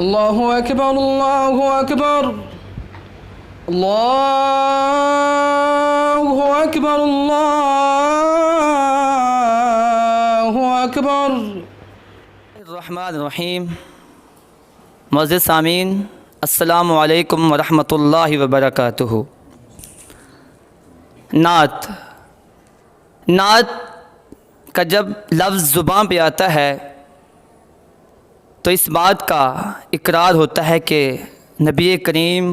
اللہ اکبر اللہ اکبر اللہ اکبر اللہ اکبر۔ الرحمن الرحیم۔ معزز سامعین، السلام علیکم ورحمۃ اللہ وبرکاتہ۔ نعت کا جب لفظ زبان پہ آتا ہے تو اس بات کا اقرار ہوتا ہے کہ نبی کریم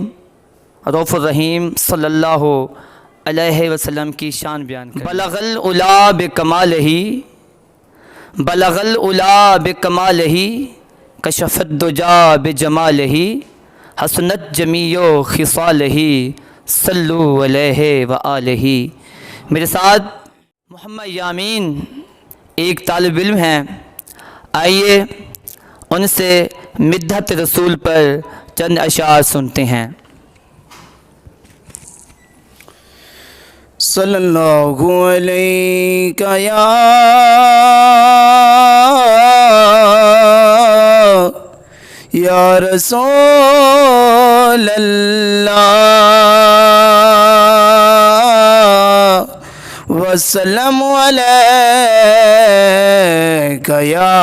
رؤوف الرحیم صلی اللہ علیہ وسلم کی شان بیان کریں۔ بلغ العلا بکمالہ کشف الدجا بجمالہ حسنت جمیع خصالہ صلو علیہ وآلہ۔ میرے ساتھ محمد یامین ایک طالب علم ہیں، آئیے ان سے مدحت رسول پر چند اشعار سنتے ہیں۔ صلی اللہ علیہ یا رسول اللہ وسلم علیک یا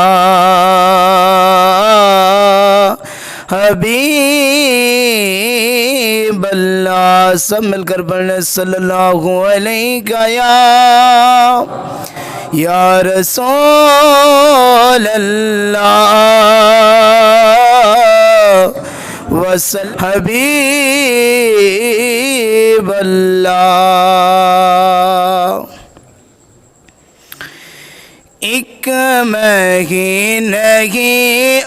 حبیب اللہ۔ سب مل کر پڑھنے صلی اللہ علیہ یا رسول اللہ وسلم حبیب اللہ۔ ایک مہینہ ہی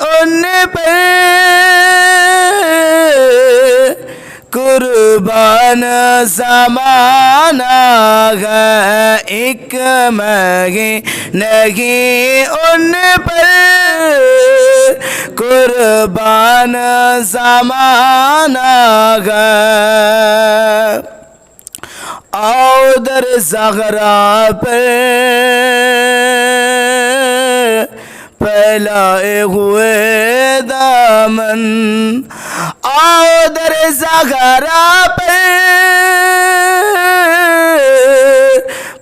ان پر قربان زمانہ ہے، ایک مہینہ ہی ان پر قربان زمانہ ہے۔ آؤ در زہرا پر پھیلائے ہوئے دامن، آؤ در زہرا پر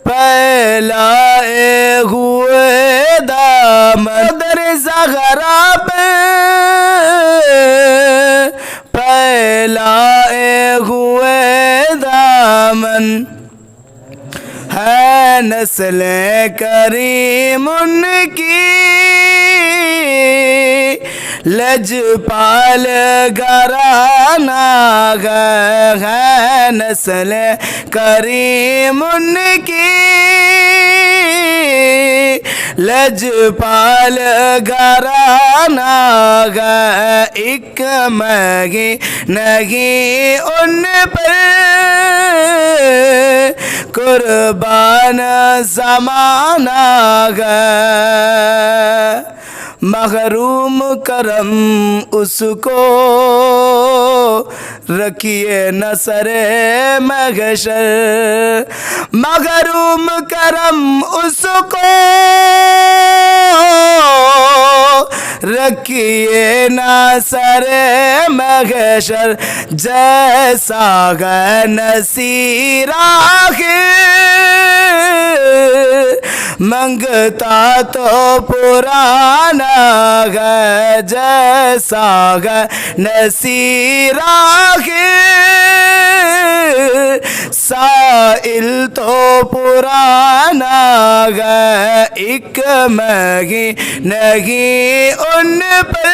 پھیلائے ہوئے دامن، در زہرا پر پھیلائے ہوئے دامن، ہے نسل کریم ان کی لجپال گھرانہ ہے، نسل کریم ان کی لجپال گھرانہ ہے، ایک مہینہ ان پر قربان زمانہ ہے۔ محروم کرم اس کو رکھیے نہ سر محشر، محروم کرم اس کو رکھیے نہ سر محشر، جیسا ہے نصیر آخر منگتا تو پرانا ہے، جیسا ہے نصیر آخر سائل تو پرانا ہے، ایک مہینہ ان پر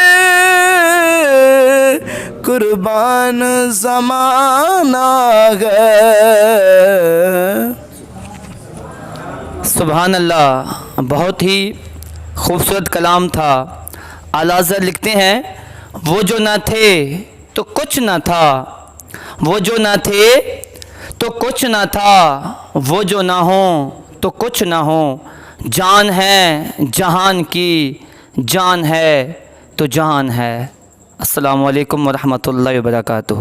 قربان زمانہ ہے۔ سبحان اللہ، بہت ہی خوبصورت کلام تھا۔ اعلیٰ حضرت لکھتے ہیں وہ جو نہ تھے تو کچھ نہ تھا، وہ جو نہ تھے تو کچھ نہ تھا، وہ جو نہ ہوں تو کچھ نہ ہوں، جان ہے جہان کی، جان ہے تو جہان ہے۔ السلام علیکم ورحمۃ اللہ وبرکاتہ۔